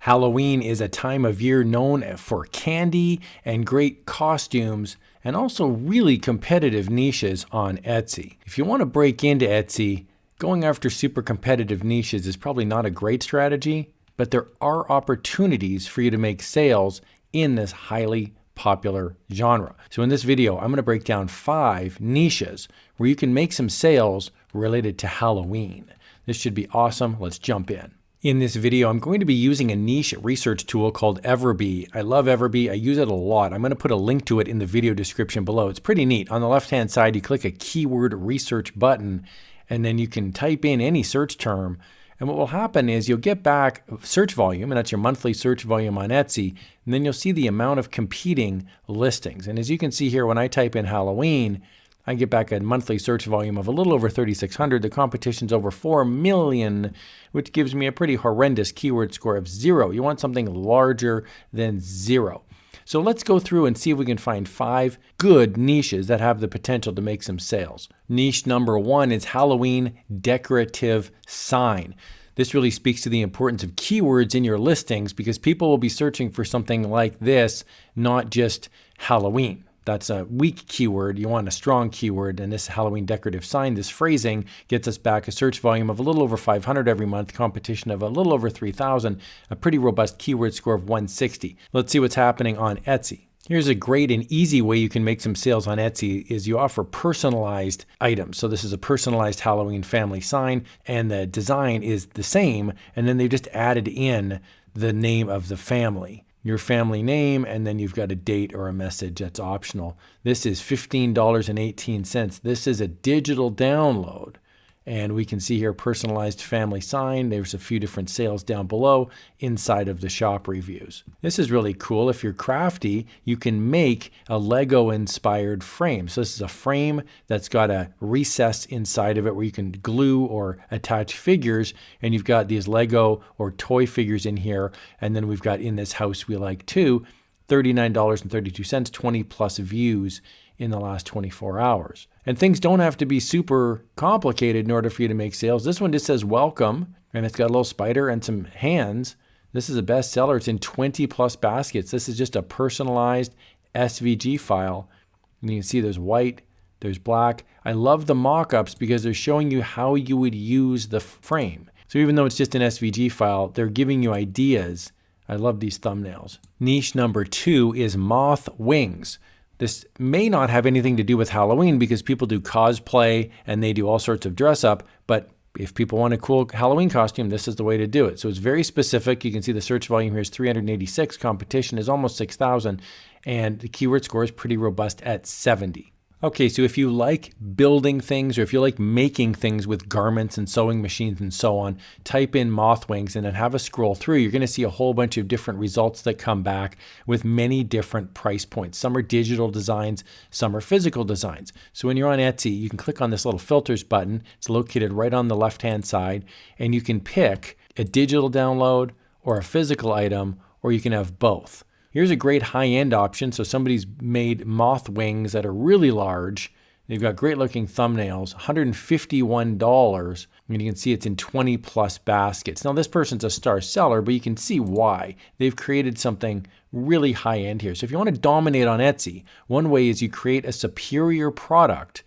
Halloween is a time of year known for candy and great costumes and also really competitive niches on Etsy. If you want to break into Etsy, going after super competitive niches is probably not a great strategy, but there are opportunities for you to make sales in this highly popular genre. So in this video, I'm going to break down 5 niches where you can make some sales related to Halloween. This should be awesome. Let's jump in. In this video, I'm going to be using a niche research tool called Everbee. I love Everbee. I use it a lot. I'm going to put a link to it in the video description below. It's pretty neat. On the left-hand side, you click a keyword research button, and then you can type in any search term. And what will happen is you'll get back search volume, and that's your monthly search volume on Etsy, and then you'll see the amount of competing listings. And as you can see here, when I type in Halloween, I get back a monthly search volume of a little over 3,600. The competition's over 4 million, which gives me a pretty horrendous keyword score of 0. You want something larger than 0. So let's go through and see if we can find 5 good niches that have the potential to make some sales. Niche number 1 is Halloween decorative sign. This really speaks to the importance of keywords in your listings because people will be searching for something like this, not just Halloween. That's a weak keyword. You want a strong keyword, and this Halloween decorative sign, this phrasing, gets us back a search volume of a little over 500 every month, competition of a little over 3,000, a pretty robust keyword score of 160. Let's see what's happening on Etsy. Here's a great and easy way you can make some sales on Etsy is you offer personalized items. So this is a personalized Halloween family sign, and the design is the same, and then they've just added in the name of the family. Your family name, and then you've got a date or a message that's optional. This is $15.18. This is a digital download. And we can see here personalized family sign. There's a few different sales down below inside of the shop reviews. This is really cool. If you're crafty, you can make a Lego inspired frame. So this is a frame that's got a recess inside of it where you can glue or attach figures. And you've got these Lego or toy figures in here. And then we've got In This House We Like Too, $39.32, 20 plus views in the last 24 hours. And things don't have to be super complicated in order for you to make sales. This one just says welcome, and it's got a little spider and some hands. This is a bestseller. It's in 20 plus baskets. This is just a personalized SVG file. And you can see there's white, there's black. I love the mock-ups because they're showing you how you would use the frame. So even though it's just an SVG file, they're giving you ideas. I love these thumbnails. Niche number 2 is Moth Wings. This may not have anything to do with Halloween because people do cosplay and they do all sorts of dress up, but if people want a cool Halloween costume, this is the way to do it. So it's very specific. You can see the search volume here is 386, competition is almost 6,000, and the keyword score is pretty robust at 70. Okay, so if you like building things or if you like making things with garments and sewing machines and so on, type in Moth Wings and then have a scroll through. You're going to see a whole bunch of different results that come back with many different price points. Some are digital designs, some are physical designs. So when you're on Etsy, you can click on this little filters button. It's located right on the left-hand side, and you can pick a digital download or a physical item, or you can have both. Here's a great high-end option. So somebody's made moth wings that are really large. They've got great looking thumbnails, $151. And you can see it's in 20 plus baskets. Now this person's a star seller, but you can see why. They've created something really high-end here. So if you want to dominate on Etsy, one way is you create a superior product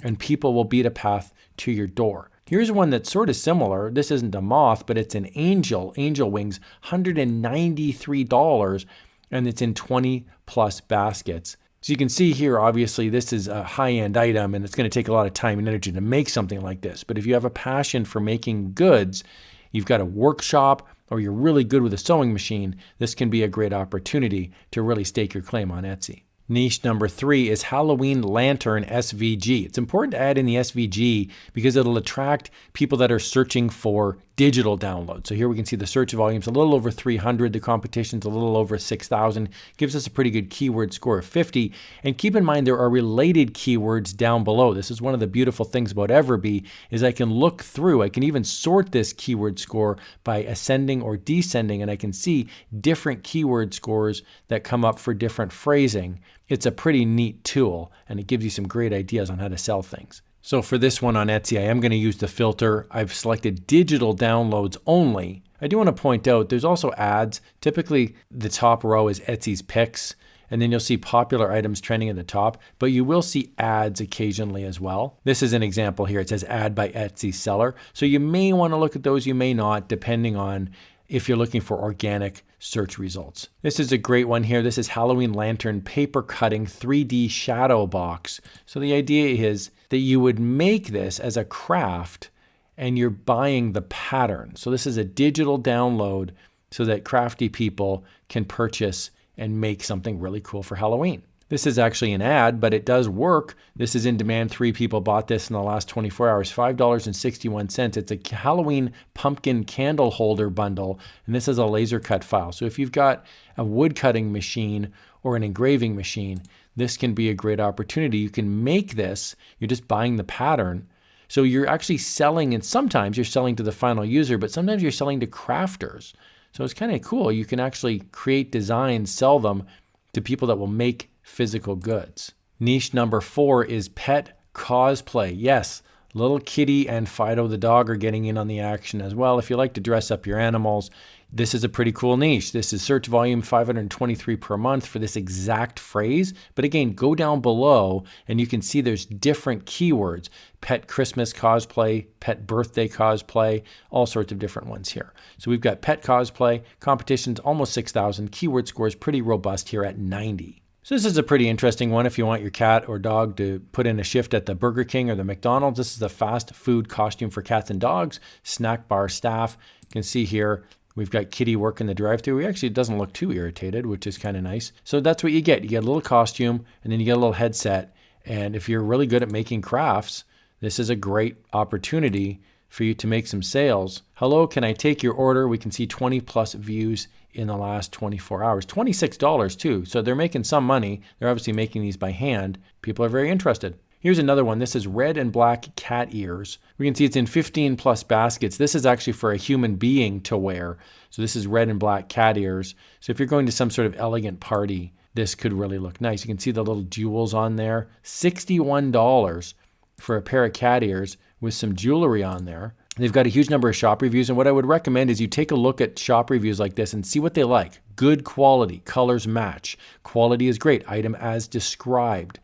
and people will beat a path to your door. Here's one that's sort of similar. This isn't a moth, but it's an angel wings, $193. And it's in 20 plus baskets. So you can see here, obviously, this is a high-end item, and it's going to take a lot of time and energy to make something like this. But if you have a passion for making goods, you've got a workshop, or you're really good with a sewing machine, this can be a great opportunity to really stake your claim on Etsy. Niche number 3 is Halloween Lantern SVG. It's important to add in the SVG because it'll attract people that are searching for digital download. So here we can see the search volume's a little over 300. The competition's a little over 6,000. Gives us a pretty good keyword score of 50. And keep in mind there are related keywords down below. This is one of the beautiful things about Everbee is I can look through. I can even sort this keyword score by ascending or descending, and I can see different keyword scores that come up for different phrasing. It's a pretty neat tool, and it gives you some great ideas on how to sell things. So for this one on Etsy, I am going to use the filter. I've selected digital downloads only. I do want to point out there's also ads. Typically the top row is Etsy's picks, and then you'll see popular items trending at the top, but you will see ads occasionally as well. This is an example here. It says ad by Etsy seller. So you may want to look at those, you may not, depending on if you're looking for organic search results. This is a great one here. This is Halloween lantern paper cutting 3D shadow box. So the idea is that you would make this as a craft and you're buying the pattern. So this is a digital download so that crafty people can purchase and make something really cool for Halloween. This is actually an ad, but it does work. This is in demand. 3 people bought this in the last 24 hours, $5.61. It's a Halloween pumpkin candle holder bundle, and this is a laser cut file. So if you've got a wood cutting machine or an engraving machine, this can be a great opportunity. You can make this, you're just buying the pattern. So you're actually selling, and sometimes you're selling to the final user, but sometimes you're selling to crafters. So it's kind of cool. You can actually create designs, sell them to people that will make physical goods. Niche number 4 is pet cosplay. Yes, little Kitty and Fido the dog are getting in on the action as well. If you like to dress up your animals, this is a pretty cool niche. This is search volume 523 per month for this exact phrase. But again, go down below and you can see there's different keywords. Pet Christmas cosplay, pet birthday cosplay, all sorts of different ones here. So we've got pet cosplay, competitions almost 6,000, keyword scores pretty robust here at 90. So this is a pretty interesting one if you want your cat or dog to put in a shift at the Burger King or the McDonald's. This is a fast food costume for cats and dogs, snack bar staff. You can see here we've got Kitty working the drive-thru. He actually doesn't look too irritated, which is kind of nice. So that's what you get. You get a little costume and then you get a little headset. And if you're really good at making crafts, this is a great opportunity for you to make some sales. Hello, can I take your order? We can see 20 plus views in the last 24 hours. $26 too. So they're making some money. They're obviously making these by hand. People are very interested. Here's another one. This is red and black cat ears. We can see it's in 15 plus baskets. This is actually for a human being to wear. So this is red and black cat ears. So if you're going to some sort of elegant party, this could really look nice. You can see the little jewels on there. $61 for a pair of cat ears with some jewelry on there. They've got a huge number of shop reviews, and what I would recommend is you take a look at shop reviews like this and see what they like. Good quality, colors match. Quality is great, item as described.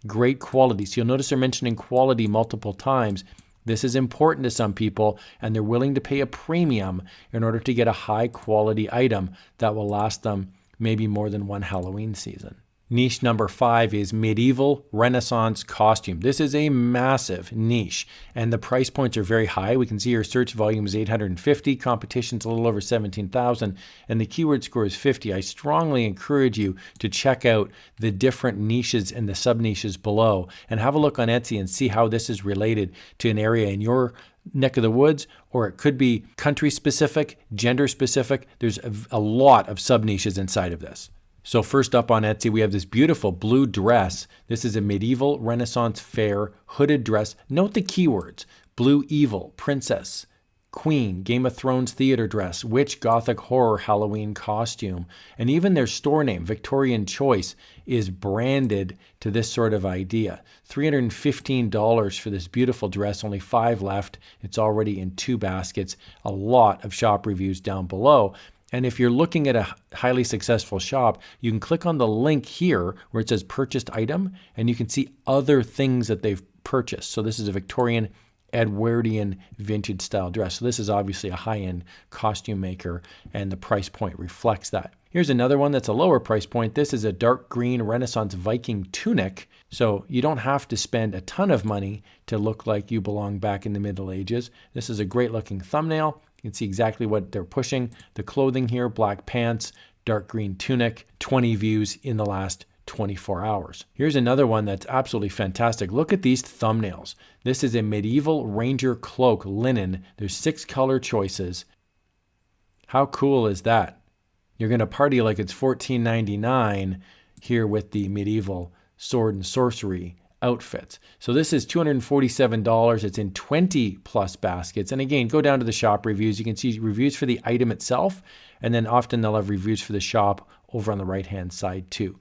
Great quality. So you'll notice they're mentioning quality multiple times. This is important to some people, and they're willing to pay a premium in order to get a high quality item that will last them maybe more than one Halloween season. Niche number 5 is medieval Renaissance costume. This is a massive niche and the price points are very high. We can see your search volume is 850, competition's a little over 17,000, and the keyword score is 50. I strongly encourage you to check out the different niches and the sub niches below and have a look on Etsy and see how this is related to an area in your neck of the woods, or it could be country specific, gender specific. There's a lot of sub niches inside of this. So first up on Etsy, we have this beautiful blue dress. This is a medieval Renaissance fair hooded dress. Note the keywords: blue evil, princess, queen, Game of Thrones theater dress, witch, gothic horror, Halloween costume. And even their store name, Victorian Choice, is branded to this sort of idea. $315 for this beautiful dress, only 5 left. It's already in 2 baskets. A lot of shop reviews down below. And if you're looking at a highly successful shop, you can click on the link here where it says purchased item, and you can see other things that they've purchased. So this is a Victorian Edwardian vintage style dress. So this is obviously a high-end costume maker, and the price point reflects that. Here's another one that's a lower price point. This is a dark green Renaissance Viking tunic. So you don't have to spend a ton of money to look like you belong back in the Middle Ages. This is a great looking thumbnail. You can see exactly what they're pushing. The clothing here, black pants, dark green tunic, 20 views in the last 24 hours. Here's another one that's absolutely fantastic. Look at these thumbnails. This is a medieval ranger cloak, linen. There's 6 color choices. How cool is that? You're going to party like it's $14.99 here with the medieval sword and sorcery outfits. So this is $247. It's in 20 plus baskets. And again, go down to the shop reviews. You can see reviews for the item itself, and then often they'll have reviews for the shop over on the right-hand side too.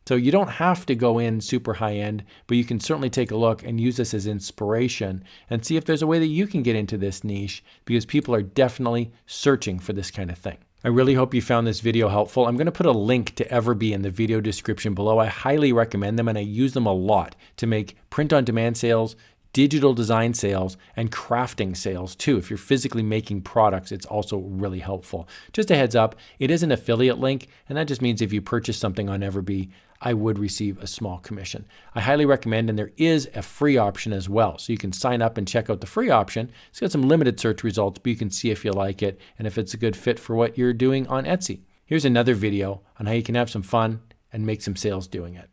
So you don't have to go in super high end, but you can certainly take a look and use this as inspiration and see if there's a way that you can get into this niche, because people are definitely searching for this kind of thing. I really hope you found this video helpful. I'm going to put a link to Everbee in the video description below. I highly recommend them and I use them a lot to make print-on-demand sales, digital design sales, and crafting sales too. If you're physically making products, it's also really helpful. Just a heads up, it is an affiliate link, and that just means if you purchase something on Everbee, I would receive a small commission. I highly recommend, and there is a free option as well. So you can sign up and check out the free option. It's got some limited search results, but you can see if you like it and if it's a good fit for what you're doing on Etsy. Here's another video on how you can have some fun and make some sales doing it.